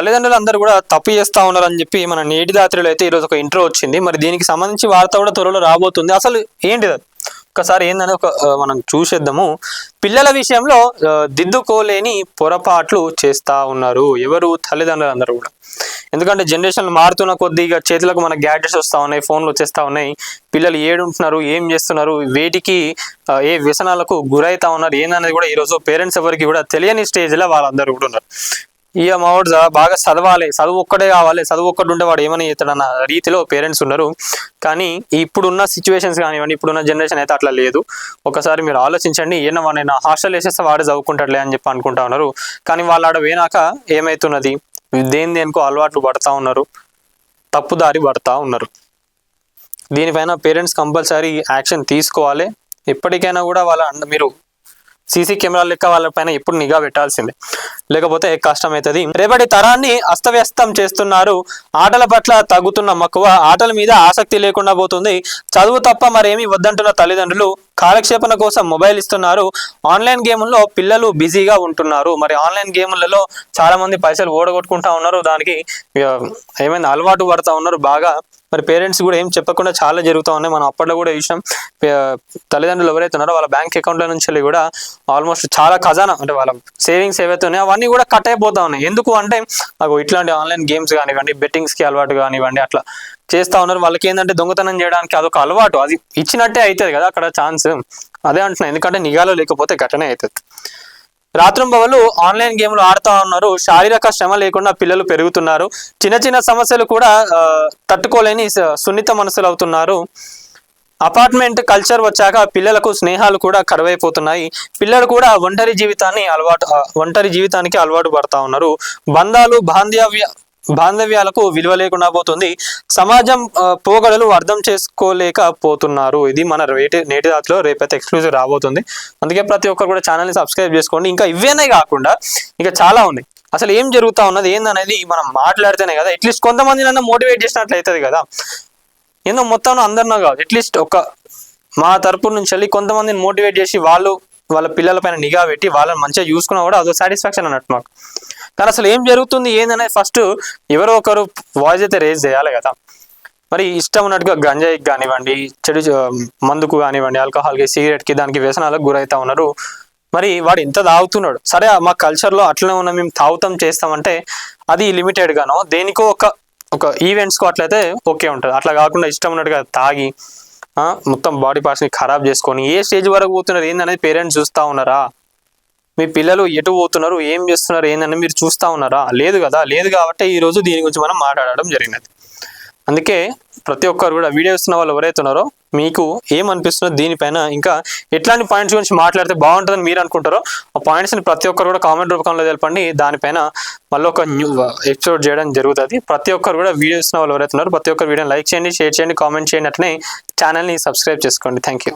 తల్లిదండ్రులు అందరూ కూడా తప్పు చేస్తా ఉన్నారని చెప్పి మన నేటి దాత్రిలో అయితే ఈరోజు ఒక ఇంట్రో వచ్చింది. మరి దీనికి సంబంధించి వార్త కూడా త్వరలో రాబోతుంది. అసలు ఏంటిది ఒకసారి ఏందని మనం చూసేద్దాము. పిల్లల విషయంలో దిద్దుకోలేని పొరపాట్లు చేస్తా ఉన్నారు ఎవరు? తల్లిదండ్రులు అందరూ కూడా. ఎందుకంటే జనరేషన్లు మారుతున్న కొద్దిగా చేతులకు మన గ్యాడ్జెట్స్ వస్తూ ఉన్నాయి, ఫోన్లు వచ్చేస్తూ ఉన్నాయి. పిల్లలు ఏడుంటున్నారు, ఏం చేస్తున్నారు, వేటికి ఏ వ్యసనాలకు గురైతా ఉన్నారు ఏందనేది కూడా ఈరోజు పేరెంట్స్ ఎవరికి కూడా తెలియని స్టేజ్లో వాళ్ళందరూ కూడా ఉన్నారు. ఇక మావాడు బాగా చదవాలి, చదువు ఒక్కడే కావాలి, చదువు ఒక్కటి ఉంటే వాడు ఏమని చేస్తాడన్న రీతిలో పేరెంట్స్ ఉన్నారు. కానీ ఇప్పుడున్న సిచ్యువేషన్స్ కానివ్వండి, ఇప్పుడున్న జనరేషన్ అయితే అట్లా లేదు. ఒకసారి మీరు ఆలోచించండి. వాడిని హాస్టల్ వేసేస్తే వాడే చదువుకుంటాడులే అని చెప్పి అనుకుంటా ఉన్నారు. కానీ వాళ్ళు ఆడ పోయినాక ఏమవుతున్నది? దేనికో అలవాట్లు పడతా ఉన్నారు, తప్పుదారి పడతా ఉన్నారు. దీనిపైన పేరెంట్స్ కంపల్సరీ యాక్షన్ తీసుకోవాలి. ఎప్పటికైనా కూడా మీరు సీసీ కెమెరాల లెక్క వాళ్ళపైన ఎప్పుడు నిఘా పెట్టాల్సిందే, లేకపోతే కష్టం అవుతుంది. రేపటి తరాన్ని అస్తవ్యస్తం చేస్తున్నారు. ఆటల పట్ల తగ్గుతున్న మక్కువ, ఆటల మీద ఆసక్తి లేకుండా పోతుంది. చదువు తప్ప మరేమీ వద్దంటున్న తల్లిదండ్రులు కాలక్షేపణ కోసం మొబైల్ ఇస్తున్నారు. ఆన్లైన్ గేముల్లో పిల్లలు బిజీగా ఉంటున్నారు. మరి ఆన్లైన్ గేములలో చాలా మంది పైసలు ఓడగొట్టుకుంటా ఉన్నారు. దానికి ఏమైనా అలవాటు పడతా ఉన్నారు బాగా. మరి పేరెంట్స్ కూడా ఏం చెప్పకుండా చాలా జరుగుతూ ఉన్నాయి. మనం అప్పట్లో కూడా చూసాం. తల్లిదండ్రులు ఎవరైతే ఉన్నారో వాళ్ళ బ్యాంక్ అకౌంట్ల నుంచి వెళ్ళి కూడా ఆల్మోస్ట్ చాలా ఖజానా అంటే వాళ్ళ సేవింగ్స్ ఏవైతే ఉన్నాయో అవన్నీ కూడా కట్ అయిపోతా ఉన్నాయి. ఎందుకు అంటే ఇట్లాంటి ఆన్లైన్ గేమ్స్ కానివ్వండి, బెట్టింగ్స్కి అలవాటు కానివ్వండి, అట్లా చేస్తూ ఉన్నారు. వాళ్ళకి ఏంటంటే దొంగతనం చేయడానికి అదొక అలవాటు, అది ఇచ్చినట్టే అవుతుంది కదా అక్కడ ఛాన్స్. అదే అంటున్నాను, ఎందుకంటే నిఘాలో లేకపోతే ఘటనే అవుతుంది. రాత్రింబవళ్ళు ఆన్లైన్ గేమ్లు ఆడుతూ ఉన్నారు. శారీరక శ్రమ లేకుండా పిల్లలు పెరుగుతున్నారు. చిన్న చిన్న సమస్యలు కూడా తట్టుకోలేని సున్నిత మనసులు అవుతున్నారు. అపార్ట్మెంట్ కల్చర్ వచ్చాక పిల్లలకు స్నేహాలు కూడా కరువైపోతున్నాయి. పిల్లలు కూడా ఒంటరి జీవితానికి అలవాటు పడతా ఉన్నారు. బంధాలు బాంధవ్యాలకు విలువ లేకుండా పోతుంది. సమాజం పోగడలు అర్థం చేసుకోలేకపోతున్నారు. ఇది మన నేటి దాతిలో రేపైతే ఎక్స్క్లూజివ్ రాబోతుంది. అందుకే ప్రతి ఒక్కరు కూడా ఛానల్ని సబ్స్క్రైబ్ చేసుకోండి. ఇంకా ఇవేనే కాకుండా ఇంకా చాలా ఉన్నాయి. అసలు ఏం జరుగుతూ ఉన్నది ఏందనేది మనం మాట్లాడితేనే కదా అట్లీస్ట్ కొంతమందినన్నా మోటివేట్ చేసినట్లు అవుతుంది కదా. ఏందో మొత్తం అందరినో కాదు, అట్లీస్ట్ మా తరపు నుంచి వెళ్ళి కొంతమందిని మోటివేట్ చేసి వాళ్ళ పిల్లల పైన నిఘా పెట్టి వాళ్ళని మంచిగా చూసుకున్నా కూడా అదో సాటిస్ఫాక్షన్ అన్నట్టు మాకు. కానీ అసలు ఏం జరుగుతుంది ఏందనేది ఫస్ట్ ఎవరో ఒకరు వాయిస్ అయితే రేజ్ చేయాలి కదా. మరి ఇష్టం ఉన్నట్టుగా గంజాయికి కానివ్వండి, చెడు మందుకు కానివ్వండి, ఆల్కహాల్కి, సిగరెట్కి, దానికి వ్యసనాలకు గురవుతా ఉన్నారు. మరి వాడు ఎంత తాగుతున్నాడు? సరే, మా కల్చర్లో అట్లనే ఉన్న మేము తాగుతాం చేస్తామంటే అది లిమిటెడ్ గానో దేనికో ఒక ఈవెంట్స్కో అట్లయితే ఓకే ఉంటుంది. అట్లా కాకుండా ఇష్టం ఉన్నట్టుగా తాగి మొత్తం బాడీ పార్ట్స్ని ఖరాబ్ చేసుకొని ఏ స్టేజ్ వరకు పోతున్నారు ఏందనేది పేరెంట్స్ చూస్తూ ఉన్నారా? మీ పిల్లలు ఎటు పోతున్నారు, ఏం చేస్తున్నారు ఏందని మీరు చూస్తూ ఉన్నారా? లేదు కదా. లేదు కాబట్టి ఈరోజు దీని గురించి మనం మాట్లాడడం జరిగినది. అందుకే ప్రతి ఒక్కరు కూడా వీడియో ఇస్తున్న వాళ్ళు ఎవరైతే ఉన్నారో మీకు ఏమనిపిస్తుందో దీనిపైన ఇంకా ఎట్లాంటి పాయింట్స్ గురించి మాట్లాడితే బాగుంటుందని మీరు అనుకుంటారో ఆ పాయింట్స్ని ప్రతి ఒక్కరు కూడా కామెంట్ రూపంలో తెలపండి. దానిపైన మళ్ళీ ఒక న్యూ ఎపిసోడ్ చేయడం జరుగుతుంది. ప్రతి ఒక్కరు కూడా వీడియో ఇస్తున్న వాళ్ళు ఎవరైతే ఉన్నారో ప్రతి ఒక్కరు వీడియోని లైక్ చేయండి, షేర్ చేయండి, కామెంట్ చేయండి, అట్లనే ఛానల్ని సబ్స్క్రైబ్ చేసుకోండి. Thank you.